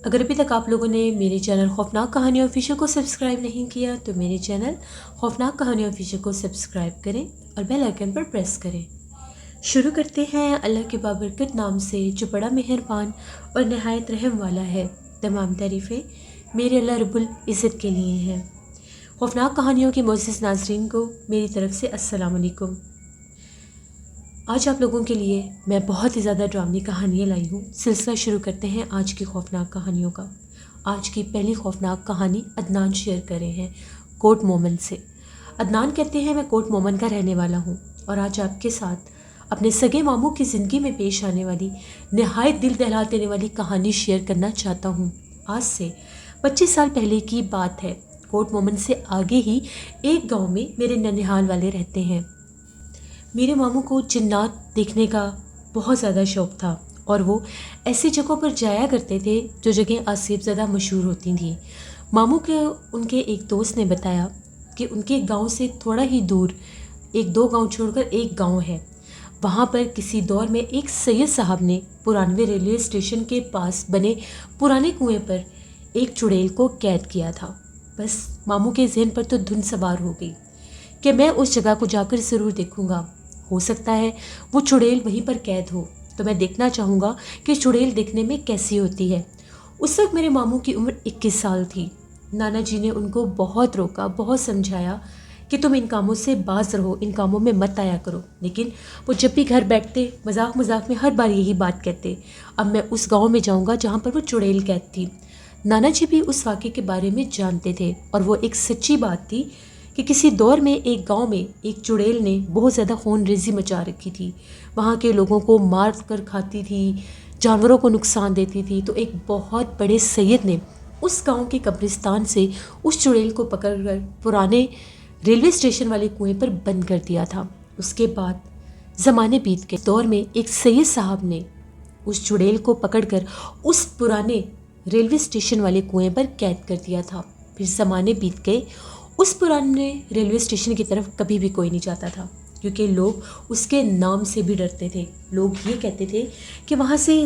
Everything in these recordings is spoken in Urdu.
اگر ابھی تک آپ لوگوں نے میرے چینل خوفناک کہانیاں آفیشیل کو سبسکرائب نہیں کیا تو میرے چینل خوفناک کہانیاں آفیشیل کو سبسکرائب کریں اور بیل آئیکن پر پریس کریں۔ شروع کرتے ہیں اللہ کے بابرکت نام سے جو بڑا مہربان اور نہایت رحم والا ہے۔ تمام تعریفیں میرے اللہ رب العزت کے لیے ہیں۔ خوفناک کہانیوں کے معزز ناظرین کو میری طرف سے السلام علیکم۔ آج آپ لوگوں کے لیے میں بہت ہی زیادہ ڈرامانی کہانیاں لائی ہوں۔ سلسلہ شروع کرتے ہیں آج کی خوفناک کہانیوں کا۔ آج کی پہلی خوفناک کہانی عدنان شیئر کر رہے ہیں کوٹ مومن سے۔ عدنان کہتے ہیں میں کوٹ مومن کا رہنے والا ہوں اور آج آپ کے ساتھ اپنے سگے ماموں کی زندگی میں پیش آنے والی نہایت دل دہلا دینے والی کہانی شیئر کرنا چاہتا ہوں۔ آج سے 25 سال پہلے کی بات ہے۔ کوٹ مومن سے آگے ہی ایک گاؤں میں میرے ننیحال والے رہتے ہیں۔ میرے ماموں کو جنات دیکھنے کا بہت زیادہ شوق تھا اور وہ ایسی جگہوں پر جایا کرتے تھے جو جگہیں آصف زدہ مشہور ہوتی تھیں۔ ماموں کے ان کے ایک دوست نے بتایا کہ ان کے گاؤں سے تھوڑا ہی دور 1-2 گاؤں چھوڑ کر ایک گاؤں ہے۔ وہاں پر کسی دور میں ایک سید صاحب نے پرانوے ریلوے اسٹیشن کے پاس بنے پرانے کنویں پر ایک چڑیل کو قید کیا تھا۔ بس ماموں کے ذہن پر تو دھن سوار ہو گئی کہ میں اس جگہ کو جا کر ضرور دیکھوں گا۔ ہو سکتا ہے وہ چڑیل وہیں پر قید ہو تو میں دیکھنا چاہوں گا کہ چڑیل دیکھنے میں کیسی ہوتی ہے۔ اس وقت میرے ماموں کی عمر 21 سال تھی۔ نانا جی نے ان کو بہت روکا، بہت سمجھایا کہ تم ان کاموں سے باز رہو، ان کاموں میں مت آیا کرو، لیکن وہ جب بھی گھر بیٹھتے مذاق مذاق میں ہر بار یہی بات کہتے، اب میں اس گاؤں میں جاؤں گا جہاں پر وہ چڑیل قید تھی۔ نانا جی بھی اس واقعے کے بارے میں جانتے تھے اور وہ ایک سچی بات تھی کہ کسی دور میں ایک گاؤں میں ایک چڑیل نے بہت زیادہ خون ریزی مچا رکھی تھی۔ وہاں کے لوگوں کو مار کر کھاتی تھی، جانوروں کو نقصان دیتی تھی۔ تو ایک بہت بڑے سید نے اس گاؤں کے قبرستان سے اس چڑیل کو پکڑ کر پرانے ریلوے اسٹیشن والے کنویں پر بند کر دیا تھا۔ اس کے بعد زمانے بیت کے دور میں ایک سید صاحب نے اس چڑیل کو پکڑ کر اس پرانے ریلوے اسٹیشن والے کنویں پر قید کر دیا تھا۔ پھر زمانے بیت گئے، اس پرانے ریلوے اسٹیشن کی طرف کبھی بھی کوئی نہیں جاتا تھا کیونکہ لوگ اس کے نام سے بھی ڈرتے تھے۔ لوگ یہ کہتے تھے کہ وہاں سے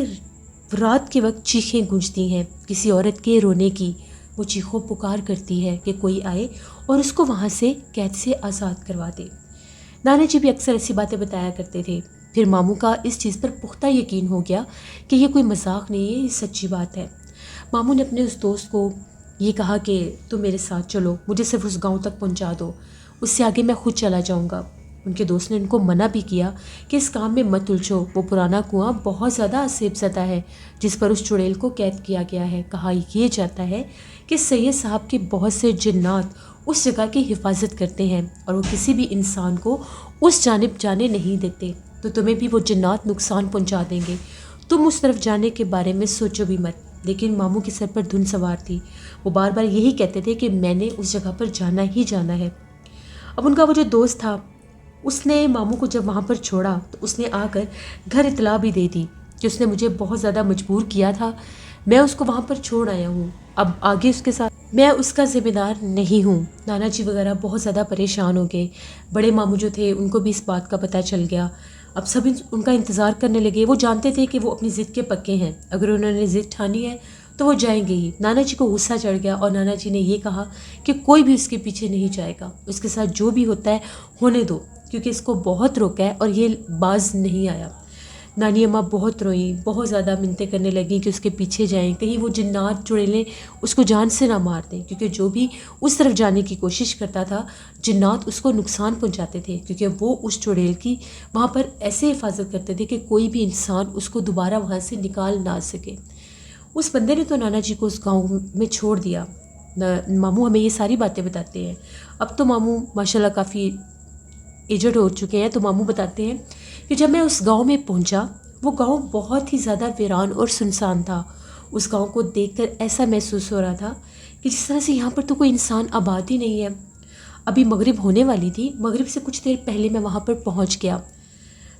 رات کے وقت چیخیں گونجتی ہیں کسی عورت کے رونے کی، وہ چیخوں پکار کرتی ہے کہ کوئی آئے اور اس کو وہاں سے قید سے آزاد کروا دے۔ نانا جی بھی اکثر ایسی باتیں بتایا کرتے تھے۔ پھر ماموں کا اس چیز پر پختہ یقین ہو گیا کہ یہ کوئی مذاق نہیں ہے، یہ سچی بات ہے۔ ماموں نے اپنے اس دوست کو یہ کہا کہ تم میرے ساتھ چلو، مجھے صرف اس گاؤں تک پہنچا دو، اس سے آگے میں خود چلا جاؤں گا۔ ان کے دوست نے ان کو منع بھی کیا کہ اس کام میں مت الجھو، وہ پرانا کنواں بہت زیادہ آصف زدہ ہے جس پر اس چڑیل کو قید کیا گیا ہے۔ کہا یہ جاتا ہے کہ سید صاحب کے بہت سے جنات اس جگہ کی حفاظت کرتے ہیں اور وہ کسی بھی انسان کو اس جانب جانے نہیں دیتے، تو تمہیں بھی وہ جنات نقصان پہنچا دیں گے، تم اس طرف جانے کے بارے میں سوچو بھی مت۔ لیکن ماموں کے سر پر دھن سوار تھی، وہ بار بار یہی کہتے تھے کہ میں نے اس جگہ پر جانا ہی جانا ہے۔ اب ان کا وہ جو دوست تھا اس نے ماموں کو جب وہاں پر چھوڑا تو اس نے آ کر گھر اطلاع بھی دے دی کہ اس نے مجھے بہت زیادہ مجبور کیا تھا، میں اس کو وہاں پر چھوڑ آیا ہوں، اب آگے اس کے ساتھ میں اس کا ذمہ دار نہیں ہوں۔ نانا جی وغیرہ بہت زیادہ پریشان ہو گئے۔ بڑے ماموں جو تھے ان کو بھی اس بات کا پتہ چل گیا۔ اب سب ان کا انتظار کرنے لگے۔ وہ جانتے تھے کہ وہ اپنی ضد کے پکے ہیں، اگر انہوں نے ضد ٹھانی ہے تو وہ جائیں گے ہی۔ نانا جی کو غصہ چڑھ گیا اور نانا جی نے یہ کہا کہ کوئی بھی اس کے پیچھے نہیں جائے گا، اس کے ساتھ جو بھی ہوتا ہے ہونے دو، کیونکہ اس کو بہت روکا ہے اور یہ باز نہیں آیا۔ نانی اماں بہت روئیں، بہت زیادہ منتیں کرنے لگیں کہ اس کے پیچھے جائیں، کہیں وہ جنات چڑیلیں اس کو جان سے نہ مار دیں، کیونکہ جو بھی اس طرف جانے کی کوشش کرتا تھا جنات اس کو نقصان پہنچاتے تھے، کیونکہ وہ اس چڑیل کی وہاں پر ایسے حفاظت کرتے تھے کہ کوئی بھی انسان اس کو دوبارہ وہاں سے نکال نہ سکے۔ اس بندے نے تو نانا جی کو اس گاؤں میں چھوڑ دیا۔ ماموں ہمیں یہ ساری باتیں بتاتے ہیں۔ اب تو ماموں ماشاءاللہ کافی ایجڈ ہو چکے ہیں، تو ماموں بتاتے ہیں کہ جب میں اس گاؤں میں پہنچا، وہ گاؤں بہت ہی زیادہ ویران اور سنسان تھا۔ اس گاؤں کو دیکھ کر ایسا محسوس ہو رہا تھا کہ جس طرح سے یہاں پر تو کوئی انسان آباد ہی نہیں ہے۔ ابھی مغرب ہونے والی تھی، مغرب سے کچھ دیر پہلے میں وہاں پر پہنچ گیا۔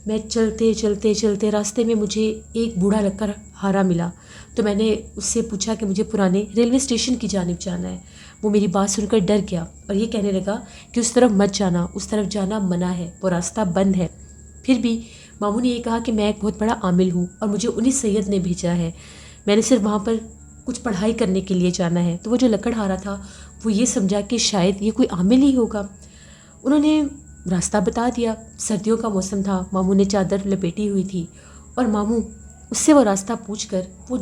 میں چلتے چلتے چلتے راستے میں مجھے ایک بوڑھا لگ کر ہارا ملا، تو میں نے اس سے پوچھا کہ مجھے پرانے ریلوے اسٹیشن کی جانب جانا ہے۔ وہ میری بات سن کر ڈر گیا اور یہ کہنے لگا کہ اس طرف مت جانا، اس طرف جانا منع ہے، وہ راستہ بند ہے۔ پھر بھی ماموں نے یہ کہا کہ میں ایک بہت بڑا عامل ہوں اور مجھے انہی سید نے بھیجا ہے، میں نے صرف وہاں پر کچھ پڑھائی کرنے کے لیے جانا ہے۔ تو وہ جو لکڑہارا تھا وہ یہ سمجھا کہ شاید یہ کوئی عامل ہی ہوگا، انہوں نے راستہ بتا دیا۔ سردیوں کا موسم تھا، ماموں نے چادر لپیٹی ہوئی تھی اور ماموں اس سے وہ راستہ پوچھ کر وہ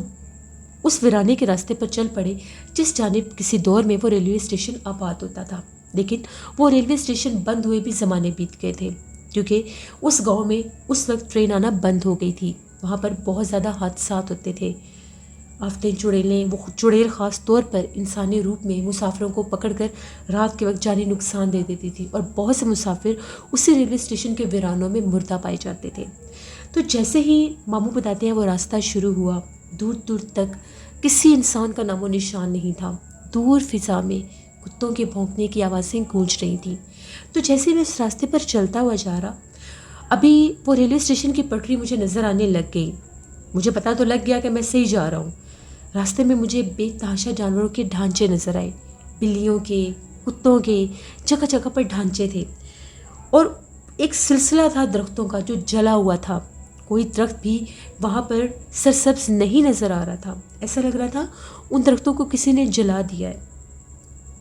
اس ویرانے کے راستے پر چل پڑے جس جانب کسی دور میں وہ ریلوے اسٹیشن آباد ہوتا تھا۔ لیکن وہ ریلوے اسٹیشن بند ہوئے بھی زمانے بیت گئے تھے، کیونکہ اس گاؤں میں اس وقت ٹرین آنا بند ہو گئی تھی۔ وہاں پر بہت زیادہ حادثات ہوتے تھے۔ آفتیں چڑیلیں، وہ چڑیل خاص طور پر انسانی روپ میں مسافروں کو پکڑ کر رات کے وقت جانی نقصان دے دیتی تھی، اور بہت سے مسافر اسی ریلوے اسٹیشن کے ویرانوں میں مردہ پائے جاتے تھے۔ تو جیسے ہی ماموں بتاتے ہیں وہ راستہ شروع ہوا، دور دور تک کسی انسان کا نام و نشان نہیں تھا۔ دور فضا میں کتوں کے بھونکنے کی آوازیں گونج رہی تھیں۔ تو جیسے میں اس راستے پر چلتا ہوا جا رہا، ابھی وہ ریلوے اسٹیشن کی پٹری مجھے نظر آنے لگ گئی۔ مجھے پتہ تو لگ گیا کہ میں صحیح جا رہا ہوں۔ راستے میں مجھے بے تحاشا جانوروں کے ڈھانچے نظر آئے، بلیوں کے، کتوں کے، جگہ جگہ پر ڈھانچے تھے، اور ایک سلسلہ تھا درختوں کا جو جلا ہوا تھا۔ کوئی درخت بھی وہاں پر سرسبز نہیں نظر آ رہا تھا، ایسا لگ رہا تھا ان درختوں کو کسی نے جلا دیا ہے۔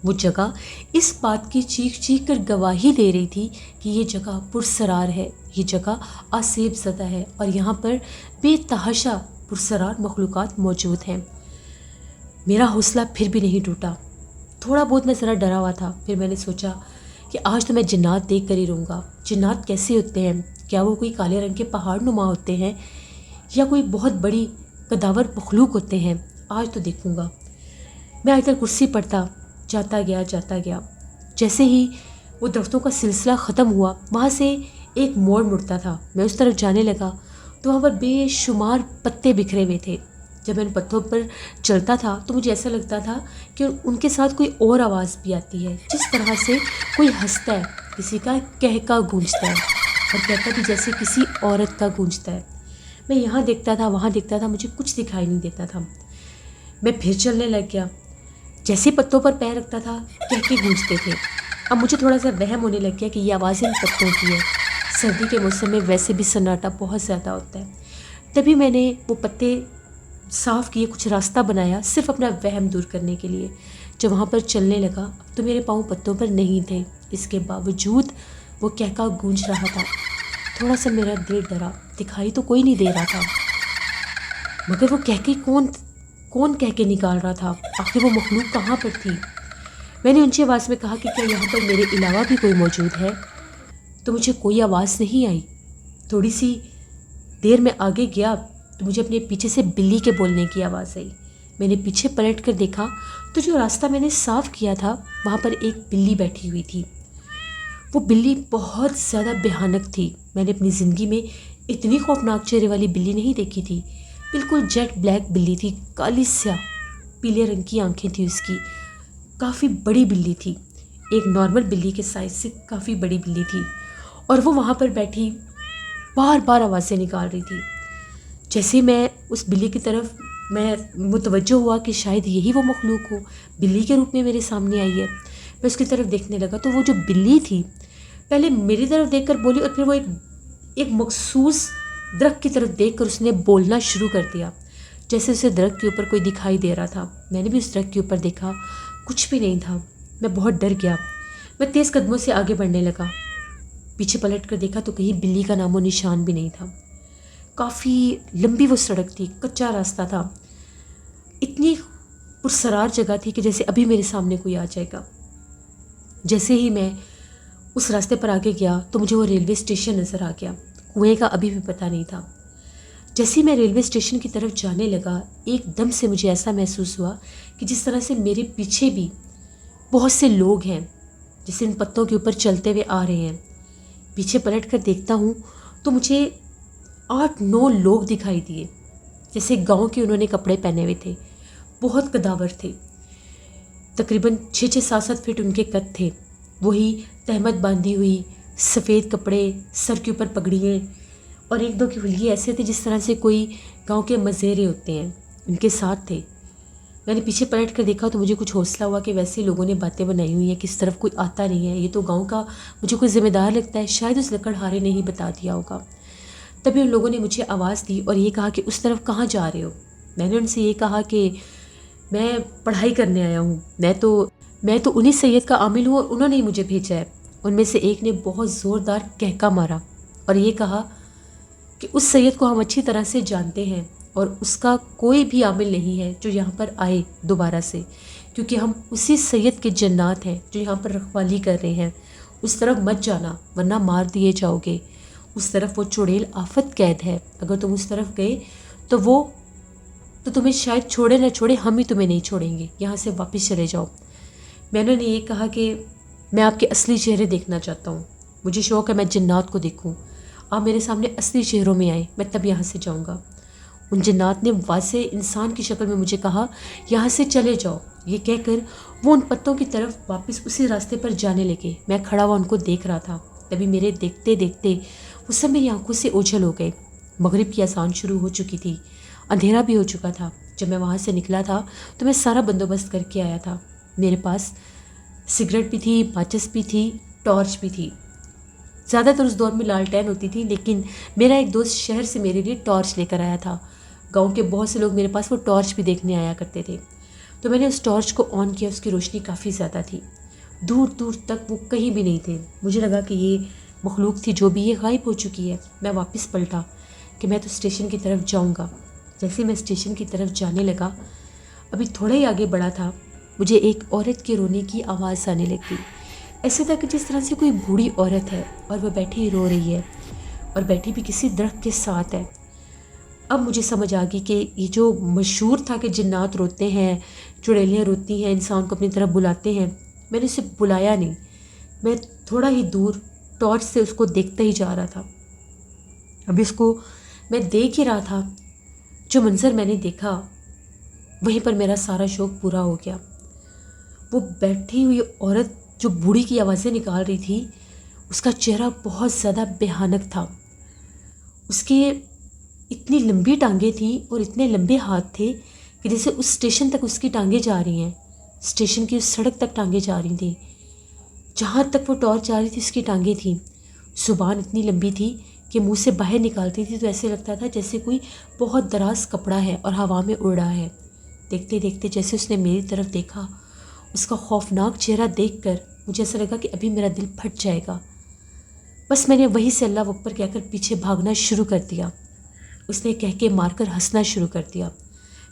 وہ جگہ اس بات کی چیخ چیخ کر گواہی دے رہی تھی کہ یہ جگہ پرسرار ہے، یہ جگہ آسیب زدہ ہے، اور یہاں پر بے تحاشا پرسرار مخلوقات موجود ہیں۔ میرا حوصلہ پھر بھی نہیں ٹوٹا، تھوڑا بہت میں ذرا ڈرا ہوا تھا۔ پھر میں نے سوچا کہ آج تو میں جنات دیکھ کر ہی رہوں گا۔ جنات کیسے ہوتے ہیں؟ کیا وہ کوئی کالے رنگ کے پہاڑ نما ہوتے ہیں یا کوئی بہت بڑی قداور مخلوق ہوتے ہیں؟ آج تو دیکھوں گا۔ میں آیت الکرسی پڑھتا جاتا گیا۔ جیسے ہی وہ درختوں کا سلسلہ ختم ہوا، وہاں سے ایک موڑ مڑتا تھا، میں اس طرف جانے لگا تو وہاں پر بے شمار پتے بکھرے ہوئے تھے۔ جب میں ان پتوں پر چلتا تھا تو مجھے ایسا لگتا تھا کہ ان کے ساتھ کوئی اور آواز بھی آتی ہے، جس طرح سے کوئی ہنستا ہے، کسی کا کہکا گونجتا ہے، اور کہتا بھی جیسے کسی عورت کا گونجتا ہے۔ میں یہاں دیکھتا تھا، وہاں دیکھتا تھا، مجھے کچھ دکھائی نہیں دیتا تھا۔ میں پھر چلنے لگ گیا، جیسے پتوں پر پیر رکھتا تھا کہکے گونجتے تھے۔ اب مجھے تھوڑا سا وہم ہونے لگ گیا کہ یہ آوازیں ان پتوں کی ہے۔ سردی کے موسم میں ویسے بھی سناٹا بہت زیادہ ہوتا ہے۔ تبھی میں نے وہ پتے صاف کیے، کچھ راستہ بنایا صرف اپنا وہم دور کرنے کے لیے۔ جب وہاں پر چلنے لگا تو میرے پاؤں پتوں پر نہیں تھے، اس کے باوجود وہ کہکا گونج رہا تھا۔ تھوڑا سا میرا دل ڈرا، دکھائی تو کوئی نہیں دے رہا تھا، مگر وہ کہکے کون کہہ کے نکال رہا تھا؟ آخر وہ مخلوق کہاں پر تھی؟ میں نے اونچی آواز میں کہا کہ کیا یہاں پر میرے علاوہ بھی کوئی موجود ہے؟ تو مجھے کوئی آواز نہیں آئی۔ تھوڑی سی دیر میں آگے گیا تو مجھے اپنے پیچھے سے بلی کے بولنے کی آواز آئی۔ میں نے پیچھے پلٹ کر دیکھا تو جو راستہ میں نے صاف کیا تھا وہاں پر ایک بلی بیٹھی ہوئی تھی۔ وہ بلی بہت زیادہ بھیانک تھی۔ میں نے اپنی زندگی میں اتنی خوفناک چہرے والی بلی نہیں دیکھی تھی۔ بالکل جیٹ بلیک بلی تھی، کالی سیاہ، پیلے رنگ کی آنکھیں تھی اس کی، کافی بڑی بلی تھی، ایک نارمل بلی کے سائز سے کافی بڑی بلی تھی، اور وہ وہاں پر بیٹھی بار بار آوازیں نکال رہی تھی۔ جیسے میں اس بلی کی طرف میں متوجہ ہوا کہ شاید یہی وہ مخلوق ہو، بلی کے روپ میں میرے سامنے آئی ہے۔ میں اس کی طرف دیکھنے لگا تو وہ جو بلی تھی پہلے میری طرف دیکھ کر بولی، اور پھر وہ ایک مخصوص درخت کی طرف دیکھ کر اس نے بولنا شروع کر دیا، جیسے اسے درخت کے اوپر کوئی دکھائی دے رہا تھا۔ میں نے بھی اس درخت کے اوپر دیکھا، کچھ بھی نہیں تھا۔ میں بہت ڈر گیا، میں تیز قدموں سے آگے بڑھنے لگا۔ پیچھے پلٹ کر دیکھا تو کہیں بلی کا نام و نشان بھی نہیں تھا۔ کافی لمبی وہ سڑک تھی، کچا راستہ تھا، اتنی پرسرار جگہ تھی کہ جیسے ابھی میرے سامنے کوئی آ جائے گا۔ جیسے ہی میں اس راستے پر آگے گیا تو مجھے وہ ریلوے اسٹیشن نظر آ گیا، کنویں کا ابھی بھی پتہ نہیں تھا۔ جیسے ہی میں ریلوے اسٹیشن کی طرف جانے لگا ایک دم سے مجھے ایسا محسوس ہوا کہ جس طرح سے میرے پیچھے بھی بہت سے لوگ ہیں جسے ان پتوں کے اوپر چلتے ہوئے آ رہے ہیں۔ پیچھے پلٹ کر دیکھتا ہوں تو مجھے 8-9 لوگ دکھائی دیے، جیسے گاؤں کے انہوں نے کپڑے پہنے ہوئے تھے، بہت قداور تھے، تقریباً 6-7 فٹ ان کے قد تھے، وہی تہمت باندھی ہوئی، سفید کپڑے، سر کے اوپر پگڑیاں، اور 1-2 کے حلیے ایسے تھے جس طرح سے کوئی گاؤں کے مزیرے ہوتے ہیں، ان کے ساتھ تھے۔ میں نے پیچھے پلٹ کر دیکھا تو مجھے کچھ حوصلہ ہوا کہ ویسے لوگوں نے باتیں بنائی ہوئی ہیں کہ اس طرف کوئی آتا نہیں ہے، یہ تو گاؤں کا مجھے کوئی ذمہ دار لگتا ہے، شاید اس لکڑہارے نے ہی بتا دیا ہوگا۔ تبھی ان لوگوں نے مجھے آواز دی اور یہ کہا کہ اس طرف کہاں جا رہے ہو؟ میں نے ان سے یہ کہا کہ میں پڑھائی کرنے آیا ہوں، میں تو انہی سید کا عامل ہوں اور انہوں نے ہی مجھے بھیجا ہے۔ ان میں سے ایک نے بہت زوردار کہکا مارا اور یہ کہا کہ اس سید کو ہم اچھی طرح سے جانتے ہیں اور اس کا کوئی بھی عامل نہیں ہے جو یہاں پر آئے دوبارہ سے، کیونکہ ہم اسی سید کے جنات ہیں جو یہاں پر رکھوالی کر رہے ہیں۔ اس طرف مت جانا ورنہ مار دیے جاؤ گے۔ اس طرف وہ چڑیل آفت قید ہے، اگر تم اس طرف گئے تو تمہیں شاید چھوڑے نہ چھوڑے، ہم ہی تمہیں نہیں چھوڑیں گے، یہاں سے واپس چلے جاؤ۔ میں نے یہ کہا کہ میں آپ کے اصلی چہرے دیکھنا چاہتا ہوں، مجھے شوق ہے میں جنات کو دیکھوں، آپ میرے سامنے اصلی چہروں میں آئیں، میں تب یہاں سے جاؤں گا۔ ان جنات نے واضح انسان کی شکل میں مجھے کہا یہاں سے چلے جاؤ۔ یہ کہہ کر وہ ان پتوں کی طرف واپس اسی راستے پر جانے لگے۔ میں کھڑا ہوا ان کو دیکھ رہا تھا، تبھی میرے دیکھتے دیکھتے وہ سب میری آنکھوں سے اوجھل ہو گئے۔ مغرب کی اذان شروع ہو چکی تھی، اندھیرا بھی ہو چکا تھا۔ جب میں وہاں سے نکلا تھا تو میں سارا بندوبست کر کے آیا تھا۔ میرے پاس سگریٹ بھی تھی، ماچس بھی تھی، ٹارچ بھی تھی۔ زیادہ تر اس دور میں لالٹین ہوتی تھی، لیکن میرا ایک دوست شہر سے میرے لیے ٹارچ لے کر آیا تھا۔ گاؤں کے بہت سے لوگ میرے پاس وہ ٹارچ بھی دیکھنے آیا کرتے تھے، تو میں نے اس ٹارچ کو آن کیا۔ اس کی روشنی کافی زیادہ تھی، دور دور تک وہ کہیں بھی نہیں تھے۔ مجھے لگا کہ یہ مخلوق تھی جو بھی یہ غائب ہو چکی ہے۔ میں واپس پلٹا کہ میں تو اسٹیشن کی طرف جاؤں گا۔ جیسے میں اسٹیشن کی طرف جانے لگا، ابھی تھوڑا ہی آگے بڑھا تھا، مجھے ایک عورت کے رونے کی آواز آنے لگی۔ ایسے تھا کہ جس طرح سے کوئی بوڑھی عورت ہے اور وہ بیٹھی رو رہی ہے، اور بیٹھی بھی کسی درخت کے ساتھ ہے۔ اب مجھے سمجھ آ گئی کہ یہ جو مشہور تھا کہ جنات روتے ہیں، چڑیلیاں روتی ہیں، انسان کو اپنی طرف بلاتے ہیں، میں نے اسے بلایا نہیں، میں تھوڑا ہی دور ٹارچ سے اس کو دیکھتا ہی جا رہا تھا۔ ابھی اس کو میں دیکھ ہی رہا تھا، جو منظر میں نے دیکھا وہیں پر میرا سارا شوق پورا ہو گیا۔ وہ بیٹھی ہوئی عورت جو بوڑھی کی آوازیں نکال رہی تھی، اس کا چہرہ بہت زیادہ بھیانک تھا۔ اس کے اتنی لمبی ٹانگیں تھیں اور اتنے لمبے ہاتھ تھے کہ جیسے اس اسٹیشن تک اس کی ٹانگیں جا رہی ہیں، اسٹیشن کی اس سڑک تک ٹانگیں جا رہی تھیں، جہاں تک وہ ٹارچ جا رہی تھی اس کی ٹانگیں تھیں۔ زبان اتنی لمبی تھی کہ منہ سے باہر نکالتی تھی تو ایسے لگتا تھا جیسے کوئی بہت دراز کپڑا ہے اور ہوا میں اڑ رہا ہے۔ دیکھتے دیکھتے جیسے اس نے میری طرف دیکھا، اس کا خوفناک چہرہ دیکھ کر مجھے ایسا لگا کہ ابھی میرا دل پھٹ جائے گا۔ بس میں نے وہیں سے اللہ اکبر کہہ کر پیچھے بھاگنا شروع کر دیا۔ اس نے کہہ کے مار کر ہنسنا شروع کر دیا۔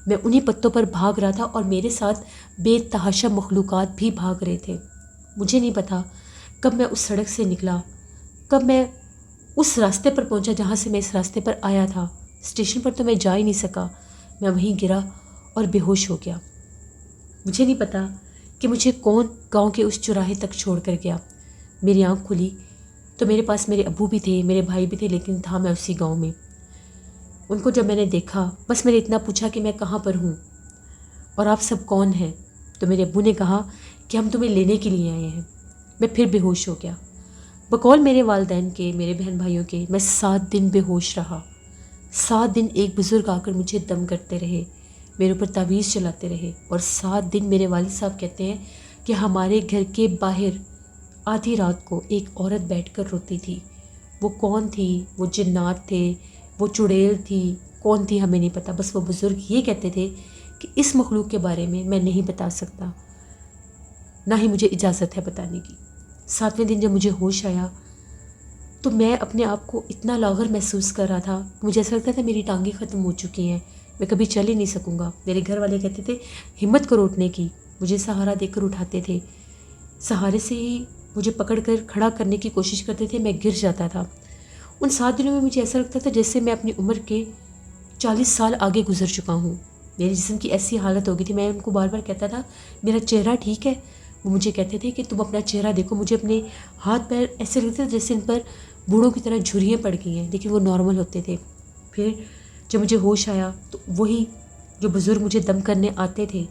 میں انہی پتوں پر بھاگ رہا تھا اور میرے ساتھ بے تحاشا مخلوقات بھی بھاگ رہے تھے۔ مجھے نہیں پتا کب میں اس سڑک سے نکلا، کب میں اس راستے پر پہنچا جہاں سے میں اس راستے پر آیا تھا۔ اسٹیشن پر تو میں جا ہی نہیں سکا، میں وہیں گرا اور بے ہوش ہو گیا۔ مجھے نہیں پتا کہ مجھے کون گاؤں کے اس چوراہے تک چھوڑ کر گیا۔ میری آنکھ کھلی تو میرے پاس میرے ابو بھی تھے، میرے بھائی بھی تھے، لیکن تھا میں اسی گاؤں میں۔ ان کو جب میں نے دیکھا، بس میں نے اتنا پوچھا کہ میں کہاں پر ہوں اور آپ سب کون ہیں؟ تو میرے ابو نے کہا کہ ہم تمہیں لینے کے لیے آئے ہیں۔ میں پھر بے ہوش ہو گیا۔ بقول میرے والدین کے، میرے بہن بھائیوں کے، میں 7 دن بے ہوش رہا۔ 7 دن ایک بزرگ آ کر مجھے دم کرتے رہے، میرے اوپر تعویذ چلاتے رہے، اور 7 دن میرے والد صاحب کہتے ہیں کہ ہمارے گھر کے باہر آدھی رات کو ایک عورت بیٹھ کر روتی تھی۔ وہ کون تھی؟ وہ جنات تھے، وہ چڑیل تھی، کون تھی ہمیں نہیں پتا۔ بس وہ بزرگ یہ کہتے تھے کہ اس مخلوق کے بارے میں نہیں بتا سکتا، نہ ہی مجھے اجازت ہے بتانے کی۔ 7ویں دن جب مجھے ہوش آیا تو میں اپنے آپ کو اتنا لاغر محسوس کر رہا تھا، مجھے ایسا لگتا تھا میری ٹانگیں ختم ہو چکی ہیں، میں کبھی چل ہی نہیں سکوں گا۔ میرے گھر والے کہتے تھے ہمت کرو اٹھنے کی، مجھے سہارا دے کر اٹھاتے تھے، سہارے سے ہی مجھے پکڑ کر کھڑا کرنے کی کوشش کرتے تھے، میں گر جاتا تھا۔ ان 7 دنوں میں مجھے ایسا لگتا تھا جیسے میں اپنی عمر کے 40 سال آگے گزر چکا ہوں۔ میرے جسم کی ایسی حالت ہو گئی تھی، میں ان کو بار بار کہتا تھا میرا چہرہ ٹھیک ہے؟ وہ مجھے کہتے تھے کہ تم اپنا چہرہ دیکھو۔ مجھے اپنے ہاتھ پیر ایسے لگتے تھے جیسے ان پر بوڑھوں کی طرح جھریاں پڑ گئی ہیں، لیکن وہ نارمل ہوتے تھے۔ پھر جب مجھے ہوش آیا تو وہی جو بزرگ مجھے دم کرنے آتے تھے،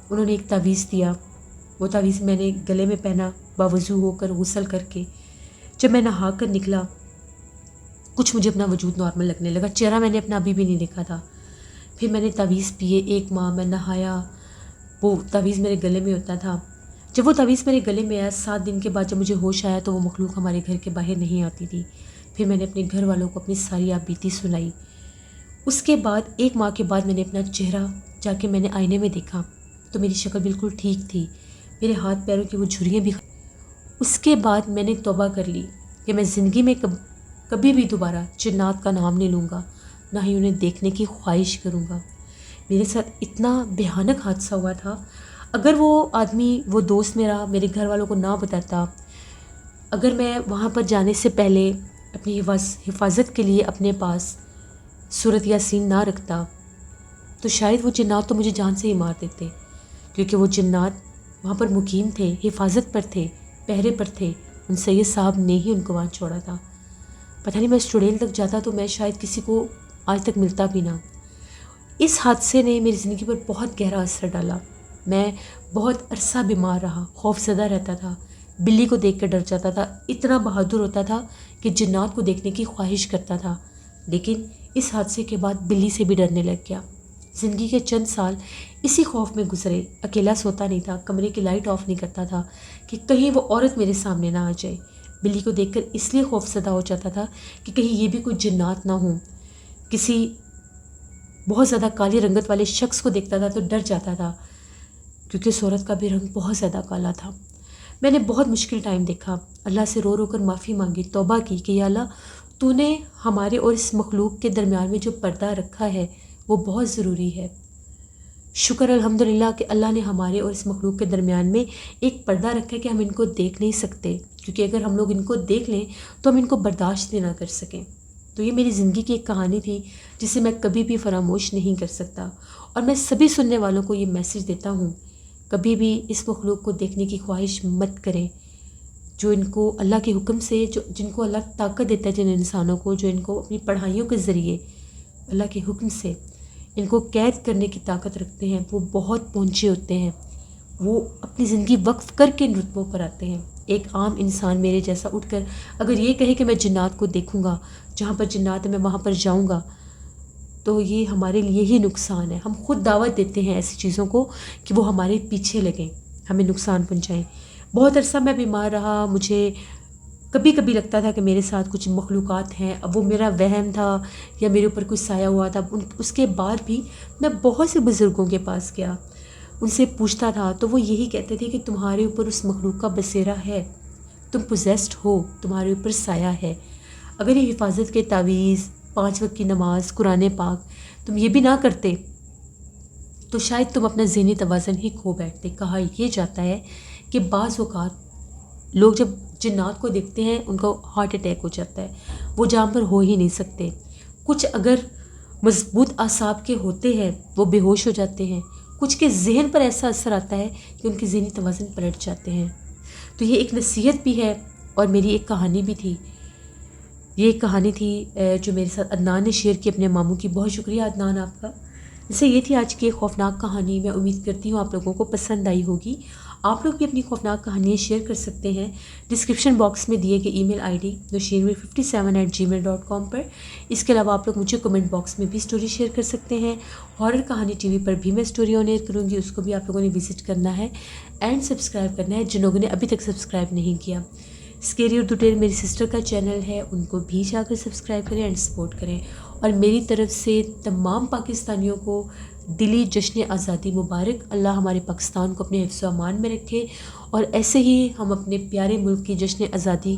انہوں نے ایک تعویذ دیا۔ وہ تعویذ میں نے گلے میں پہنا، باوضو ہو کر غسل کر کے جب میں نہا کر نکلا، کچھ مجھے اپنا وجود نارمل لگنے لگا، چہرہ میں نے اپنا ابھی بھی نہیں دیکھا تھا۔ پھر میں نے تعویذ پیے، 1 ماہ میں نہایا، وہ تعویذ میرے گلے میں ہوتا تھا۔ جب وہ تعویذ میرے گلے میں آیا، 7 دن کے بعد جب مجھے ہوش آیا تو وہ مخلوق ہمارے گھر کے باہر نہیں آتی تھی۔ پھر میں نے اپنے گھر والوں کو اپنی ساری آپ بیتی سنائی۔ اس کے بعد 1 ماہ کے بعد میں نے اپنا چہرہ جا کے میں نے آئینے میں دیکھا، تو میری شکل بالکل ٹھیک تھی، میرے ہاتھ پیروں کی وہ جھریاں بھی۔ اس کے بعد میں نے توبہ کر لی کہ میں زندگی میں کبھی بھی دوبارہ جنات کا نام نہیں لوں گا، نہ ہی انہیں دیکھنے کی خواہش کروں گا۔ میرے ساتھ اتنا بھیانک حادثہ ہوا تھا، اگر وہ آدمی، وہ دوست میرا میرے گھر والوں کو نہ بتاتا، اگر میں وہاں پر جانے سے پہلے اپنی حفاظت کے لیے اپنے پاس سورۃ یاسین نہ رکھتا، تو شاید وہ جنات تو مجھے جان سے ہی مار دیتے، کیونکہ وہ جنات وہاں پر مقیم تھے، حفاظت پر تھے، پہرے پر تھے۔ ان سید صاحب نے ہی ان کو وہاں چھوڑا تھا۔ پتہ نہیں میں اس چڑیل تک جاتا تو میں شاید کسی کو آج تک ملتا بھی نہ۔ اس حادثے نے میری زندگی پر بہت گہرا اثر ڈالا۔ میں بہت عرصہ بیمار رہا، خوف زدہ رہتا تھا، بلی کو دیکھ کر ڈر جاتا تھا، اتنا بہادر ہوتا تھا کہ جنات کو دیکھنے کی خواہش کرتا تھا، لیکن اس حادثے کے بعد بلی سے بھی ڈرنے لگ گیا۔ زندگی کے چند سال اسی خوف میں گزرے، اکیلا سوتا نہیں تھا، کمرے کی لائٹ آف نہیں کرتا تھا کہ کہیں وہ عورت میرے سامنے نہ آ جائے۔ بلی کو دیکھ کر اس لیے خوف زدہ ہو جاتا تھا کہ کہیں یہ بھی کوئی جنات نہ ہوں۔ کسی بہت زیادہ کالی رنگت والے شخص کو دیکھتا تھا تو ڈر جاتا تھا، کیونکہ اس عورت کا بھی رنگ بہت زیادہ کالا تھا۔ میں نے بہت مشکل ٹائم دیکھا، اللہ سے رو رو کر معافی مانگی، توبہ کی کہ یا اللہ تو نے ہمارے اور اس مخلوق کے درمیان میں جو پردہ رکھا ہے وہ بہت ضروری ہے۔ شکر الحمدللہ کہ اللہ نے ہمارے اور اس مخلوق کے درمیان میں ایک پردہ رکھا ہے کہ ہم ان کو دیکھ نہیں سکتے، کیونکہ اگر ہم لوگ ان کو دیکھ لیں تو ہم ان کو برداشت بھی نہ کر سکیں۔ تو یہ میری زندگی کی ایک کہانی تھی جسے میں کبھی بھی فراموش نہیں کر سکتا، اور میں سبھی سننے والوں کو یہ میسج دیتا ہوں، کبھی بھی اس مخلوق کو دیکھنے کی خواہش مت کریں۔ جو ان کو اللہ کے حکم سے، جن کو اللہ طاقت دیتا ہے، جن انسانوں کو جو ان کو اپنی پڑھائیوں کے ذریعے اللہ کے حکم سے ان کو قید کرنے کی طاقت رکھتے ہیں، وہ بہت پہنچے ہوتے ہیں، وہ اپنی زندگی وقف کر کے ان رتبوں پر آتے ہیں۔ ایک عام انسان میرے جیسا اٹھ کر اگر یہ کہے کہ میں جنات کو دیکھوں گا، جہاں پر جنات ہے میں وہاں پر جاؤں گا، تو یہ ہمارے لیے ہی نقصان ہے۔ ہم خود دعوت دیتے ہیں ایسی چیزوں کو کہ وہ ہمارے پیچھے لگیں، ہمیں نقصان پہنچائیں۔ بہت عرصہ میں بیمار رہا، مجھے کبھی کبھی لگتا تھا کہ میرے ساتھ کچھ مخلوقات ہیں، اب وہ میرا وہم تھا یا میرے اوپر کچھ سایہ ہوا تھا۔ اس کے بعد بھی میں بہت سے بزرگوں کے پاس گیا، ان سے پوچھتا تھا تو وہ یہی کہتے تھے کہ تمہارے اوپر اس مخلوق کا بسیرا ہے، تم پوزیسڈ ہو، تمہارے اوپر سایہ ہے۔ اگر یہ حفاظت کے تعویذ، 5 وقت کی نماز، قرآن پاک تم یہ بھی نہ کرتے تو شاید تم اپنا ذہنی توازن ہی کھو بیٹھتے۔ کہا یہ جاتا ہے کہ بعض اوقات لوگ جب جنات کو دیکھتے ہیں ان کو ہارٹ اٹیک ہو جاتا ہے، وہ جانور ہو ہی نہیں سکتے۔ کچھ اگر مضبوط اعصاب کے ہوتے ہیں وہ بے ہوش ہو جاتے ہیں، کچھ کے ذہن پر ایسا اثر آتا ہے کہ ان کے ذہنی توازن پلٹ جاتے ہیں۔ تو یہ ایک نصیحت بھی ہے اور میری ایک کہانی بھی تھی۔ یہ ایک کہانی تھی جو میرے ساتھ عدنان نے شیئر کی، اپنے ماموں کی۔ بہت شکریہ عدنان آپ کا۔ جیسے یہ تھی آج کی ایک خوفناک کہانی۔ میں امید کرتی ہوں آپ لوگوں کو پسند آئی ہوگی۔ آپ لوگ بھی اپنی خوفناک کہانیاں شیئر کر سکتے ہیں ڈسکرپشن باکس میں دیے گئے ای میل آئی ڈی nusheermir57@gmail.com پر۔ اس کے علاوہ آپ لوگ مجھے کمنٹ باکس میں بھی اسٹوری شیئر کر سکتے ہیں۔ ہارر کہانی ٹی وی پر بھی میں اسٹوری آن ایئر کروں گی، اس کو بھی آپ لوگوں نے وزٹ کرنا ہے اینڈ سبسکرائب کرنا ہے جن لوگوں نے ابھی تک سبسکرائب نہیں کیا۔ اسکیری اردو ٹیل میری سسٹر کا چینل ہے، ان کو بھی جا کر سبسکرائب کریں اینڈ سپورٹ کریں۔ اور میری طرف سے تمام پاکستانیوں کو دلی جشن آزادی مبارک۔ اللہ ہمارے پاکستان کو اپنے حفظ و امان میں رکھے، اور ایسے ہی ہم اپنے پیارے ملک کی جشن آزادی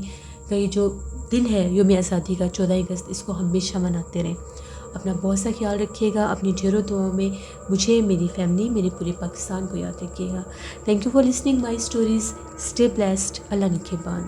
کا یہ جو دن ہے یوم آزادی کا 14 اگست، اس کو ہمیشہ مناتے رہیں۔ اپنا بہت سا خیال رکھیے گا، اپنی ڈھیروں دعاؤں میں مجھے، میری فیملی، میرے پورے پاکستان کو یاد رکھیے گا۔ Thank you for listening my stories. Stay blessed. اللہ نگہبان۔